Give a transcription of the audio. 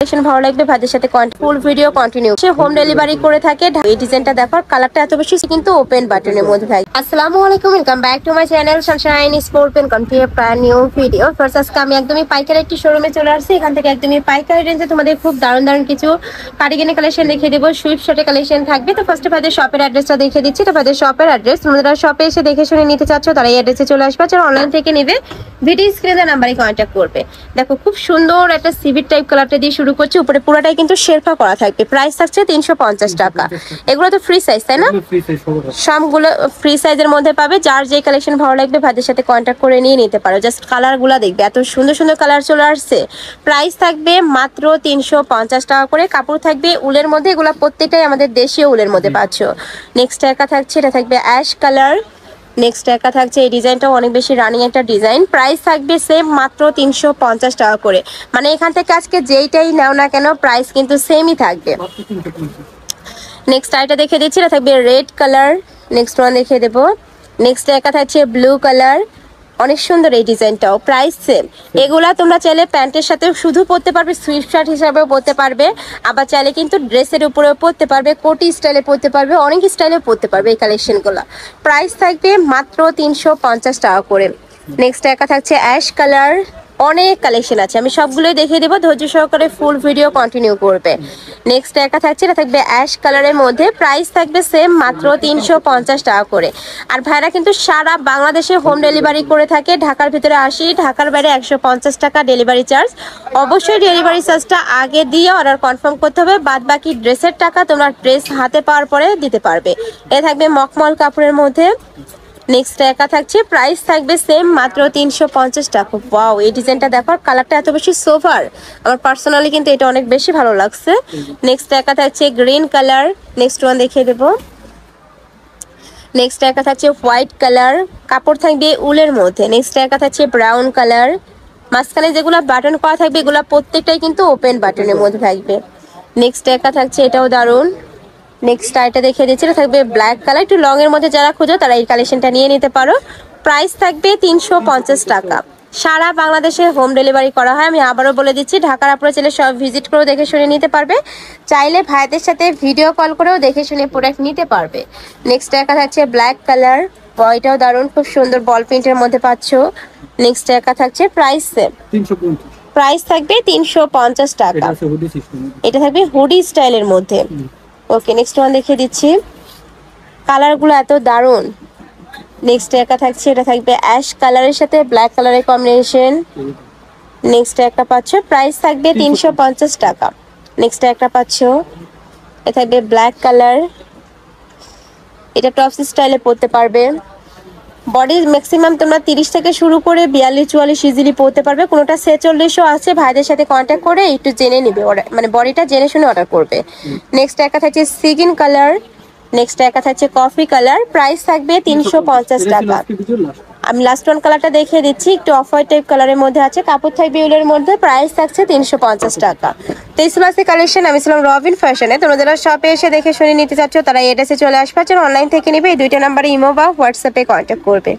Collection ভালো লাগবে ভাইদের সাথে ফুল ভিডিও কন্টিনিউ সে হোম ডেলিভারি করে থাকে। এই ডিজাইনটা দেখো, কালারটা এত বেশি কিন্তু ওপেন বাটনের মধ্যে ভাই। আসসালামু আলাইকুম, welcome back to my channel sunshine sport pen কনফিয়ার ব্র্যান্ড নিউ ভিডিও। ফার্স্ট আজকে আমি একদমই পাইকারি একটি শোরুমে চলে আসছি। এখান থেকে একদমই পাইকারি রেঞ্জে তোমাদের খুব দারুণ দারুণ কিছু কার্ডিগানের কালেকশন দেখিয়ে দেবো, সুইপ শার্টের কালেকশন থাকবে। তো ফার্স্টে ভাইদের শপের অ্যাড্রেসটা দেখিয়ে দিচ্ছি। তো ভাইদের শপের অ্যাড্রেস, তোমরা শপে এসে দেখে শুনে নিতে চাচ্ছ তারা এই অ্যাড্রেসে চলে আসবে, যারা অনলাইন থেকে নেবে ভিডিও স্ক্রিনে নাম্বারে কন্ট্যাক্ট করবে। দেখো খুব সুন্দর একটা সিভিট টাইপ কালারটা দিয়ে শুরু করছি, উপরে পুরোটাই কিন্তু শেরফা করা থাকবে। প্রাইস থাকছে 350 টাকা। এগুলো তো ফ্রি সাইজ তাই না? সবগুলো ফ্রি সাইজের মধ্যে পাবে। যার যে কালেকশন ভালো লাগবে ভাইদের সাথে কন্ট্যাক্ট করে নিয়ে নিতে পারো। জাস্ট কালারগুলো দেখবে, এত সুন্দর সুন্দর কালার চলে আসছে। প্রাইস থাকবে মাত্র 350 টাকা করে। কাপড় থাকবে উলের মধ্যে, এগুলো প্রত্যেকটাই আমাদের দেশীয় উলের মধ্যে পাচ্ছ। নেক্সট একা থাকছে, এটা থাকবে অ্যাশ কালার। নেক্সট একা থাকছে, এই ডিজাইনটাও অনেক বেশি রানিং একটা ডিজাইন। প্রাইস থাকবে সেম মাত্র 350 টাকা করে। মানে এখান থেকে আজকে যেইটাই নাও না কেন প্রাইস কিন্তু সেমই থাকবে। নেক্সট আইটা দেখে দিচ্ছি, এটা থাকবে রেড কালার। নেক্সট ওয়ান দেখিয়ে দেবো। নেক্সট একা থাকছে ব্লু কালার, অনেক সুন্দর এই ডিজাইনটাও। Price same. এগুলা তোমরা চাইলে প্যান্টের সাথে শুধু পরতে পারবে, সুইপ শার্ট হিসাবেও পরতে পারবে, আবার চাইলে কিন্তু ড্রেসের উপরেও পরতে পারবে, কোটি স্টাইলে পরতে পারবে, অনেক স্টাইলে পরতে পারবে এই কালেকশনগুলো। প্রাইস থাকবে মাত্র 350 টাকা করে। নেক্সট একা থাকছে অ্যাশ কালার, অনেক কালেকশন আছে, আমি সবগুলোই দেখিয়ে দেবো, ধৈর্য সহকারে ফুল ভিডিও কন্টিনিউ করবে। নেক্সট একা থাকছে, এটা থাকবে অ্যাশ কালারের মধ্যে। প্রাইস থাকবে সেম মাত্র 350 টাকা করে। আর ভাইরা কিন্তু সারা বাংলাদেশে হোম ডেলিভারি করে থাকে। ঢাকার ভিতরে 80, ঢাকার বাইরে 150 টাকা ডেলিভারি চার্জ। অবশ্যই ডেলিভারি চার্জটা আগে দিয়ে অর্ডার কনফার্ম করতে হবে, বাদ বাকি ড্রেসের টাকা তোমরা ড্রেস হাতে পাওয়ার পরে দিতে পারবে। এ থাকবে মখমল কাপড়ের মধ্যে। নেক্সট একা থাকছে, প্রাইস থাকবে সেম মাত্র 350 টাকা। ওয়াও, এই ডিজাইনটা দেখো, কালারটা এত বেশি সোভার, আমার পার্সোনালি কিন্তু এটা অনেক বেশি ভালো লাগছে। নেক্সট একা থাকছে গ্রিন কালার। নেক্সট ওয়ান দেখিয়ে দেবো। নেক্সট একা থাকছে হোয়াইট কালার, কাপড় থাকবে উলের মধ্যে। নেক্সট একা থাকছে ব্রাউন কালার, মাঝখানে যেগুলো বাটন করা থাকবে এগুলো প্রত্যেকটাই কিন্তু ওপেন বাটনের মধ্যে থাকবে। নেক্সট একা থাকছে, এটাও দারুন। নেক্সট আইটা দেখিয়ে দিচ্ছি, এটা থাকবে ব্ল্যাক কালার, একটু লং এর মধ্যে যারা খোঁজো তারা এই কালেকশনটা নিয়ে নিতে পারো। প্রাইস থাকবে 350 টাকা। সারা বাংলাদেশে হোম ডেলিভারি করা হয়। আমি আবারও বলে দিচ্ছি, ঢাকার আপনারা চাইলে সব ভিজিট করেও দেখে শুনে নিতে পারবে, চাইলে ভাইদের সাথে ভিডিও কল করেও দেখে শুনে প্রোডাক্ট নিতে পারবে। নেক্সট একা থাকছে ব্ল্যাক কালার, এটাও দারুণ, খুব সুন্দর বল প্রিন্টের মধ্যে পাচ্ছ। নেক্সট একা থাকছে, প্রাইস সেম, প্রাইস থাকবে 350 টাকা। এটা থাকবে হুডি স্টাইলের মধ্যে। ওকে, নেক্সট ওয়ান দেখিয়ে দিচ্ছি, কালারগুলো এত দারুণ। নেক্সট একা থাকছে, এটা থাকবে অ্যাশ কালারের সাথে ব্ল্যাক কালারের কম্বিনেশন। নেক্সট একটা পাচ্ছ, প্রাইস থাকবে 350 টাকা। নেক্সট একটা পাচ্ছ, এটা থাকবে ব্ল্যাক কালার, এটা টপস স্টাইলে পরতে পারবে। বডি ম্যাক্সিমাম তোমরা 30 থেকে শুরু করে 42-44 ইজিলি পরতে পারবে, কোনোটা 46ও আছে। ভাইদের সাথে কন্ট্যাক্ট করে একটু জেনে নিবে, মানে বডিটা জেনে শুনে অর্ডার করবে। নেক্সট একা থাকছে সিগিন কালার। নেক্সট একা থাকছে কফি কালার, প্রাইস থাকবে 350 টাকা। আমি লাস্ট ওয়ান কালারটা দেখিয়ে দিচ্ছি, একটু অফ হোয়াইট টাইপ কালারের মধ্যে আছে, কাপড় থাকবে উলের মধ্যে। প্রাইস থাকছে 350 টাকা। তো এই ছিল কালেকশন। আমি ছিলাম রবিন ফ্যাশনে। তোমরা যারা শপে এসে দেখে শুনে নিতে চাচ্ছ তারা এই অ্যাড্রেসে চলে আসবে, যারা অনলাইন থেকে নিবে এই দুইটা নাম্বারে ইমো বা হোয়াটসঅ্যাপে কন্ট্যাক্ট করবে।